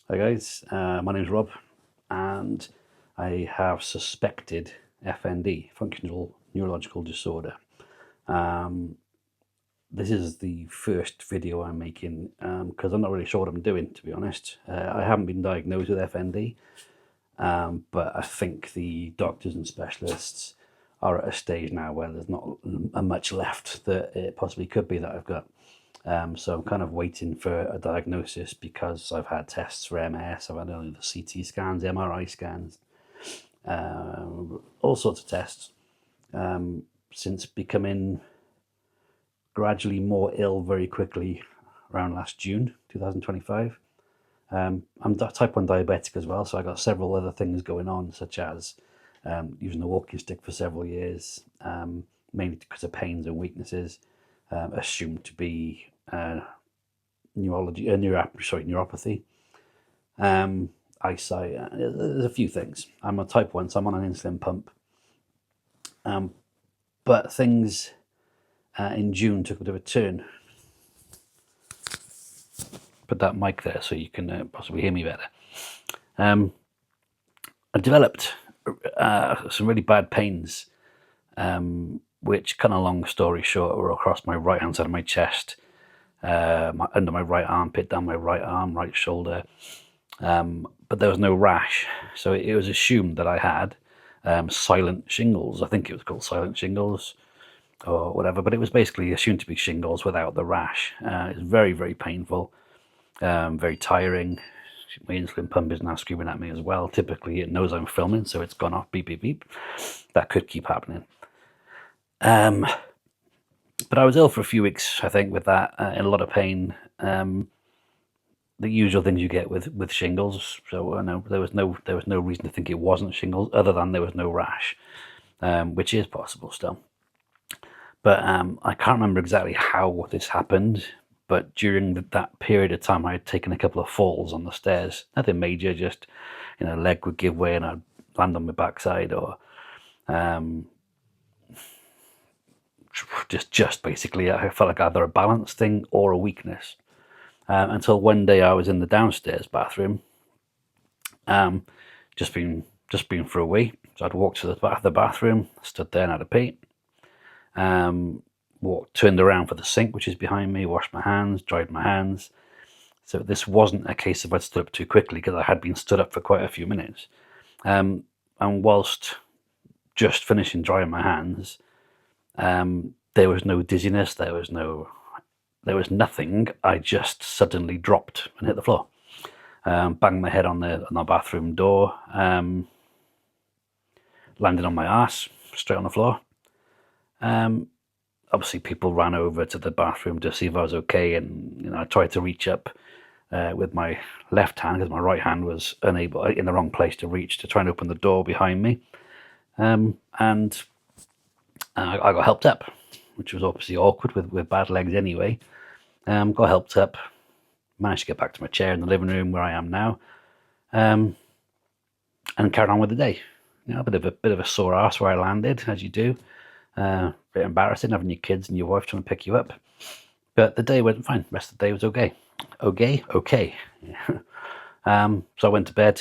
Hi guys, my name's Rob, and I have suspected FND, Functional Neurological Disorder. This is the first video I'm making because I'm not really sure what I'm doing, to be honest. I haven't been diagnosed with FND, but I think the doctors and specialists are at a stage now where there's not much left that it possibly could be that I've got. So I'm kind of waiting for a diagnosis because I've had tests for MS, I've had only the CT scans, MRI scans, all sorts of tests since becoming gradually more ill very quickly around last June 2025. I'm type 1 diabetic as well, so I got several other things going on, such as using a walking stick for several years, mainly because of pains and weaknesses, assumed to be neuropathy, eyesight. There's a few things. I'm a type 1, so I'm on an insulin pump. But things in June took a bit of a turn. Put that mic there so you can possibly hear me better. I developed some really bad pains, which, kind of long story short, were across my right hand side of my chest, under my right armpit, down my right arm, right shoulder. But there was no rash, so it was assumed that I had silent shingles. I think it was called silent shingles or whatever, but it was basically assumed to be shingles without the rash. It's very, very painful, very tiring. My insulin pump is now screaming at me as well. Typically it knows I'm filming, so it's gone off, beep, beep, beep. That could keep happening. But I was ill for a few weeks, I think, with that, in a lot of pain. The usual things you get with shingles. So no, there was no reason to think it wasn't shingles, other than there was no rash, which is possible still. But I can't remember exactly how this happened. But during that period of time, I had taken a couple of falls on the stairs. Nothing major, just leg would give way and I'd land on my backside, or just basically I felt like either a balance thing or a weakness. Until one day I was in the downstairs bathroom, just been for a wee. So I'd walked to the bathroom, stood there and had a pee. Turned around for the sink, which is behind me, washed my hands, dried my hands. So this wasn't a case of I'd stood up too quickly, because I had been stood up for quite a few minutes. And whilst just finishing drying my hands, there was no dizziness, there was nothing. I just suddenly dropped and hit the floor. Banged my head on the bathroom door, landed on my ass straight on the floor. Obviously people ran over to the bathroom to see if I was okay, and I tried to reach up with my left hand, because my right hand was unable, in the wrong place to reach, to try and open the door behind me. And I got helped up, which was obviously awkward with bad legs anyway. Got helped up, managed to get back to my chair in the living room where I am now, and carried on with the day. A bit of a sore ass where I landed, as you do. Bit embarrassing having your kids and your wife trying to pick you up, but the day went fine. The rest of the day was okay. Yeah. So I went to bed,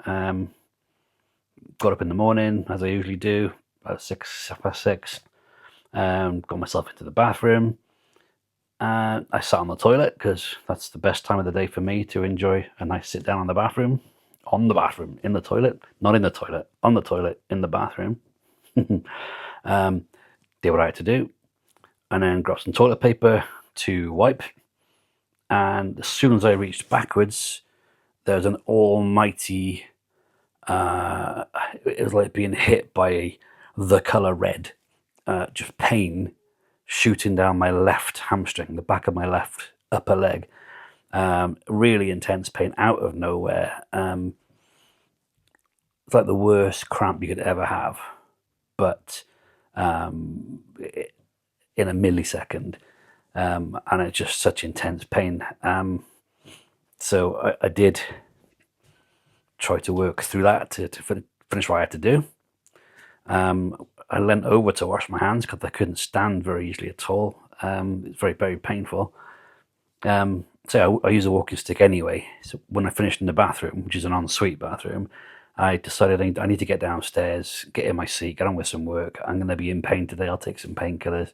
got up in the morning as I usually do, about 6:30. Got myself into the bathroom. I sat on the toilet, because that's the best time of the day for me to enjoy a nice sit down in the bathroom, in the toilet, not in the toilet, on the toilet, in the bathroom. Did what I had to do, and then grabbed some toilet paper to wipe. And as soon as I reached backwards, there was an almighty, it was like being hit by the colour red, just pain shooting down my left hamstring, the back of my left upper leg. Really intense pain out of nowhere. It's like the worst cramp you could ever have, but in a millisecond, and it's just such intense pain. So I did try to work through that to finish what I had to do. I leant over to wash my hands because I couldn't stand very easily at all. It's very, very painful. And So I use a walking stick anyway. So when I finished in the bathroom, which is an ensuite bathroom, I decided I need to get downstairs, get in my seat, get on with some work. I'm going to be in pain today. I'll take some painkillers.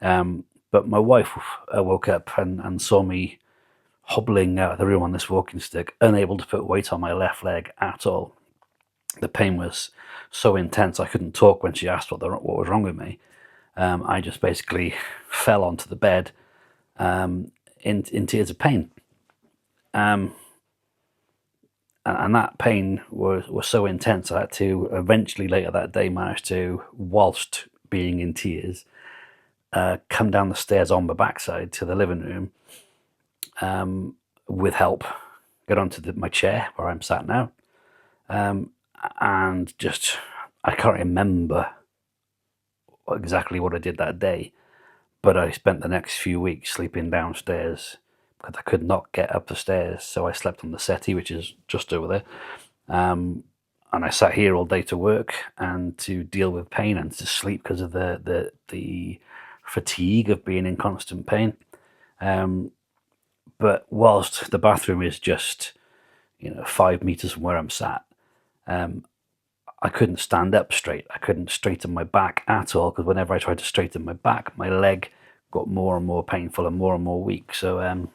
But my wife woke up and saw me hobbling out of the room on this walking stick, unable to put weight on my left leg at all. The pain was so intense I couldn't talk when she asked what was wrong with me. I just basically fell onto the bed in tears of pain. And that pain was so intense I had to eventually later that day manage to, whilst being in tears, come down the stairs on my backside to the living room with help, get onto my chair where I'm sat now, and just, I can't remember exactly what I did that day, but I spent the next few weeks sleeping downstairs because I could not get up the stairs. So I slept on the settee, which is just over there. And I sat here all day to work and to deal with pain and to sleep because of the fatigue of being in constant pain. But whilst the bathroom is just 5 meters from where I'm sat, I couldn't stand up straight. I couldn't straighten my back at all because whenever I tried to straighten my back, my leg got more and more painful and more weak. So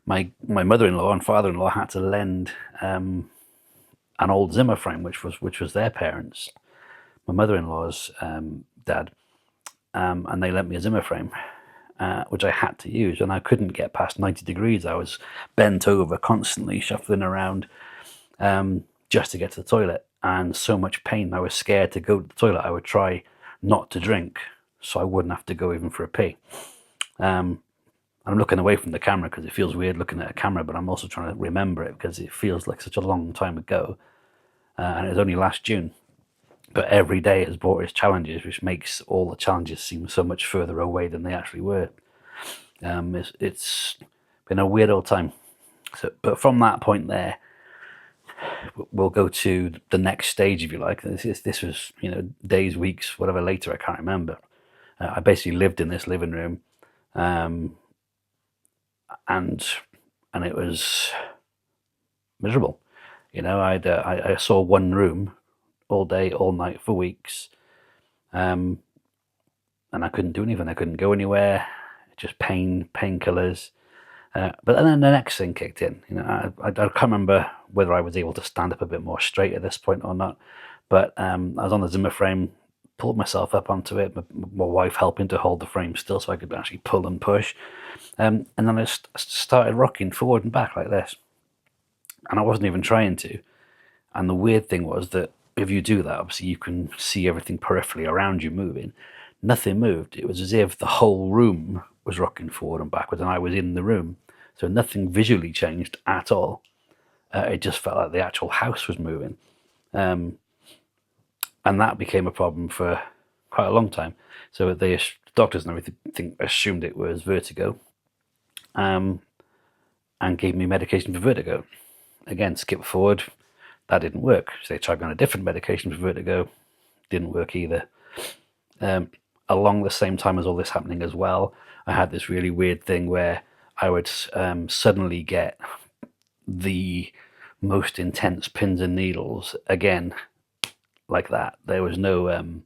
my mother-in-law and father-in-law had to lend an old Zimmer frame, which was their parents, my mother-in-law's dad, and they lent me a Zimmer frame, which I had to use, and I couldn't get past 90 degrees. I was bent over constantly, shuffling around just to get to the toilet, and so much pain. I was scared to go to the toilet. I would try not to drink so I wouldn't have to go even for a pee. I'm looking away from the camera because it feels weird looking at a camera, but I'm also trying to remember it because it feels like such a long time ago, and it was only last June. But every day has brought its challenges, which makes all the challenges seem so much further away than they actually were. It's been a weird old time. So, but from that point there, we'll go to the next stage, if you like. This was, days, weeks, whatever later, I can't remember. I basically lived in this living room, and it was miserable. I saw one room all day, all night for weeks, and I couldn't do anything. I couldn't go anywhere. Just painkillers. But then the next thing kicked in. I can't remember whether I was able to stand up a bit more straight at this point or not. But I was on the Zimmer frame, pulled myself up onto it. My wife helping to hold the frame still, so I could actually pull and push. And then I started rocking forward and back like this, and I wasn't even trying to. And the weird thing was that if you do that, obviously you can see everything peripherally around you moving. Nothing moved. It was as if the whole room was rocking forward and backwards, and I was in the room. So nothing visually changed at all. It just felt like the actual house was moving. And that became a problem for quite a long time. So the doctors and everything assumed it was vertigo, and gave me medication for vertigo. Again, skip forward, that didn't work. So they tried me on a different medication for vertigo, didn't work either. Along the same time as all this happening as well, I had this really weird thing where I would suddenly get the most intense pins and needles again, like that. There was no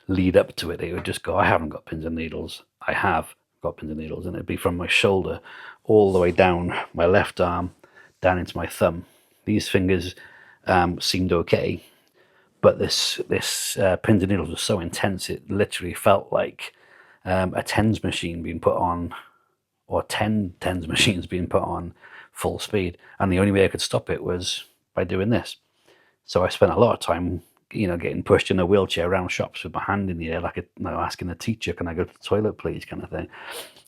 lead up to it. It would just go, I haven't got pins and needles. I have got pins and needles. And it'd be from my shoulder all the way down my left arm, down into my thumb. These fingers seemed okay, but this pins and needles was so intense, it literally felt like a tens machine being put on, or 10 tens machines being put on full speed. And the only way I could stop it was by doing this. So I spent a lot of time, getting pushed in a wheelchair around shops with my hand in the air, like asking the teacher, can I go to the toilet, please, kind of thing.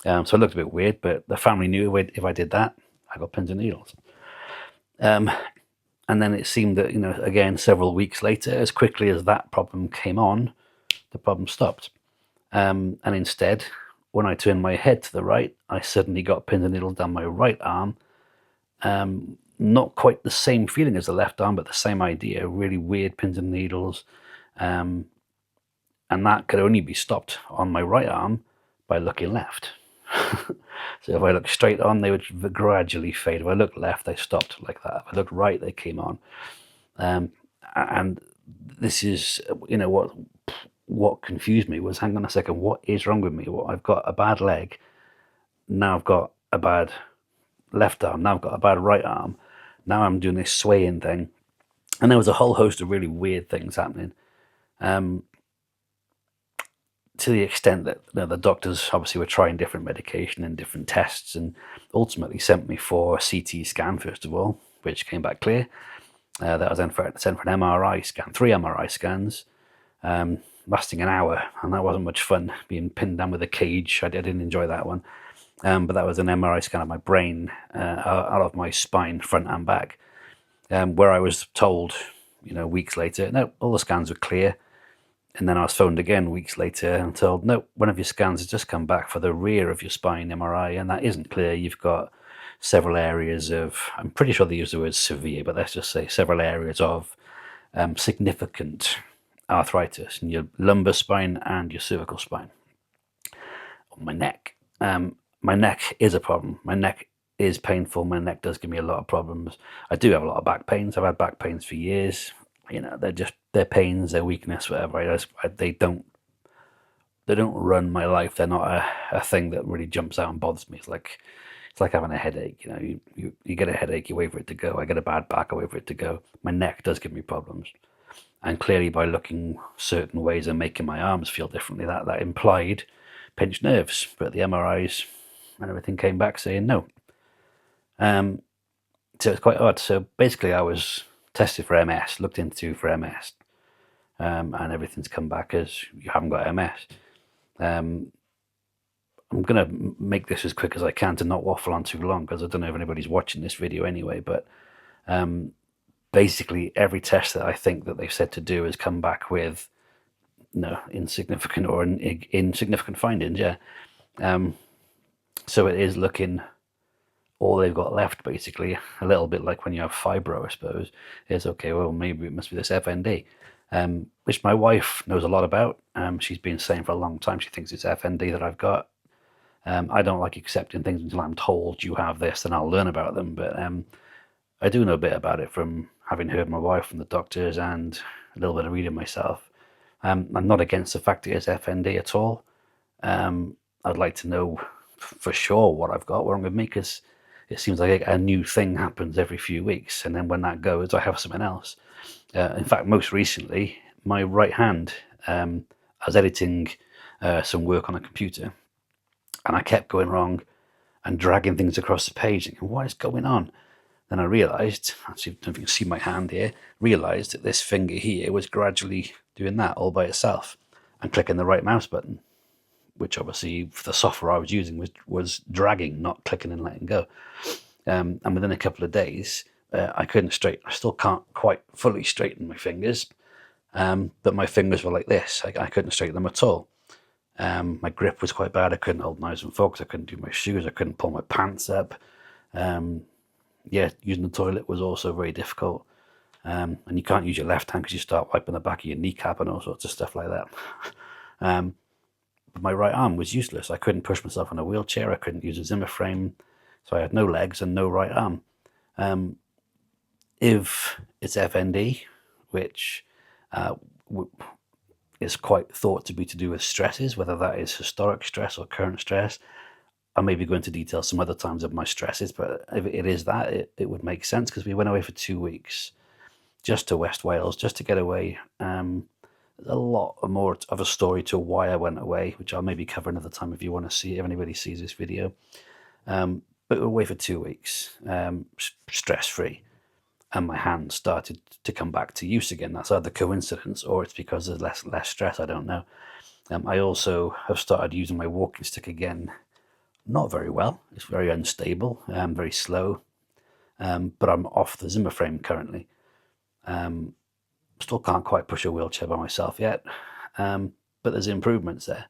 So it looked a bit weird, but the family knew if I did that, I got pins and needles. And then it seemed that, again, several weeks later, as quickly as that problem came on, the problem stopped. And instead, when I turned my head to the right, I suddenly got pins and needles down my right arm. Not quite the same feeling as the left arm, but the same idea, really weird pins and needles. And that could only be stopped on my right arm by looking left. So if I looked straight on, they would gradually fade. If I looked left, they stopped like that. If I looked right, they came on. And this is, what confused me was, hang on a second, what is wrong with me? Well, I've got a bad leg. Now I've got a bad left arm. Now I've got a bad right arm. Now I'm doing this swaying thing. And there was a whole host of really weird things happening. To the extent that the doctors obviously were trying different medication and different tests, and ultimately sent me for a CT scan first of all, which came back clear. That was then sent for an MRI scan, 3 MRI scans, lasting an hour, and that wasn't much fun, being pinned down with a cage. I didn't enjoy that one. But that was an MRI scan of my brain, out of my spine, front and back, where I was told, weeks later, no, all the scans were clear. And then I was phoned again weeks later and told, no, one of your scans has just come back for the rear of your spine MRI, and that isn't clear. You've got several areas of, I'm pretty sure they use the word severe, but let's just say several areas of significant arthritis in your lumbar spine and your cervical spine. My neck. My neck is a problem. My neck is painful. My neck does give me a lot of problems. I do have a lot of back pains. I've had back pains for years. They're pains, they're weakness, whatever. They don't run my life. They're not a thing that really jumps out and bothers me. It's like having a headache. You get a headache, you wait for it to go. I get a bad back, I wait for it to go. My neck does give me problems, and clearly by looking certain ways and making my arms feel differently, that implied pinched nerves. But the MRIs and everything came back saying no. So it's quite odd. So basically, I was tested for MS, looked into for MS, and everything's come back as you haven't got MS. I'm going to make this as quick as I can to not waffle on too long, because I don't know if anybody's watching this video anyway, but basically every test that I think that they've said to do has come back with insignificant or insignificant findings, yeah. So it is looking, all they've got left, basically, a little bit like when you have fibro, I suppose, is, okay, well, maybe it must be this FND, which my wife knows a lot about. She's been saying for a long time she thinks it's FND that I've got. I don't like accepting things until I'm told you have this, and I'll learn about them. But I do know a bit about it from having heard my wife from the doctors and a little bit of reading myself. I'm not against the fact it is FND at all. I'd like to know for sure what I've got wrong with me, because it seems like a new thing happens every few weeks, and then when that goes, I have something else. In fact, most recently, my right hand, I was editing some work on a computer, and I kept going wrong and dragging things across the page, thinking, what is going on? Then I realised, actually, I don't know if you can see my hand here, realised that this finger here was gradually doing that all by itself and clicking the right mouse button, which obviously for the software I was using was dragging, not clicking and letting go. And within a couple of days, I still can't quite fully straighten my fingers, but my fingers were like this. I couldn't straighten them at all. My grip was quite bad. I couldn't hold knives and forks. I couldn't do my shoes. I couldn't pull my pants up. Using the toilet was also very difficult. And you can't use your left hand because you start wiping the back of your kneecap and all sorts of stuff like that. But my right arm was useless. I couldn't push myself in a wheelchair. I couldn't use a Zimmer frame. So I had no legs and no right arm. If it's FND, which is quite thought to be to do with stresses, whether that is historic stress or current stress, I'll maybe go into detail some other times of my stresses, but if it is that, it would make sense, because we went away for 2 weeks just to West Wales, just to get away. There's a lot more of a story to why I went away, which I'll maybe cover another time if you want to see, if anybody sees this video. But we were away for 2 weeks, stress-free, and my hand started to come back to use again. That's either coincidence or it's because there's less stress, I don't know. I also have started using my walking stick again. Not very well. It's very unstable, very slow, but I'm off the Zimmer frame currently. Still can't quite push a wheelchair by myself yet, but there's improvements there,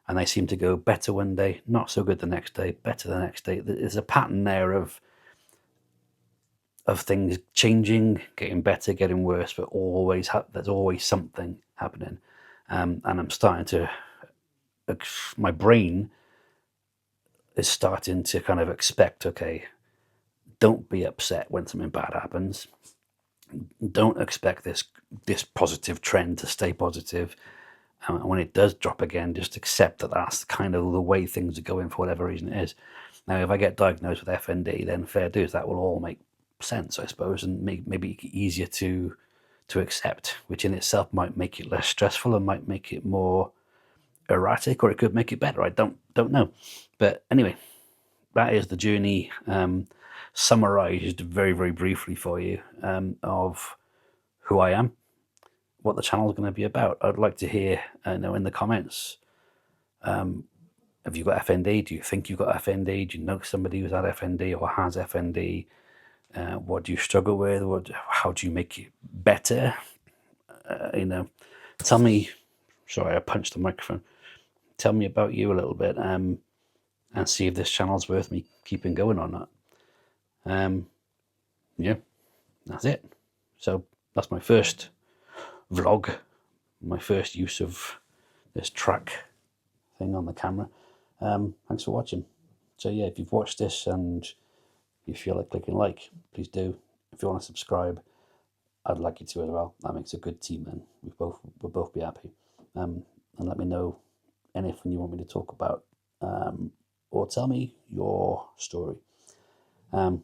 and they seem to go better one day, not so good the next day, better the next day. There's a pattern there of things changing, getting better, getting worse, but there's always something happening, and I'm starting to, my brain is starting to kind of expect, okay, don't be upset when something bad happens. Don't expect this positive trend to stay positive. And when it does drop again, just accept that that's kind of the way things are going for whatever reason it is. Now, if I get diagnosed with FND, then fair dues, that will all make sense, I suppose, and maybe easier to accept, which in itself might make it less stressful and might make it more erratic, or it could make it better. I don't know. But anyway, that is the journey, summarized very, very briefly for you, of who I am, what the channel is going to be about. I'd like to hear, know in the comments, have you got FND? Do you think you've got FND? Do you know somebody who's had FND or has FND? What do you struggle with? How do you make it better? Tell me. Sorry, I punched the microphone. Tell me about you a little bit, and see if this channel's worth me keeping going or not. Yeah, that's it. So that's my first vlog, my first use of this track thing on the camera. Thanks for watching. So yeah, if you've watched this and you feel like clicking like, please do. If you want to subscribe, I'd like you to as well. That makes a good team, and we'll both be happy. And let me know anything you want me to talk about, or tell me your story. Look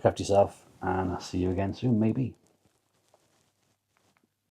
after yourself, and I'll see you again soon, maybe.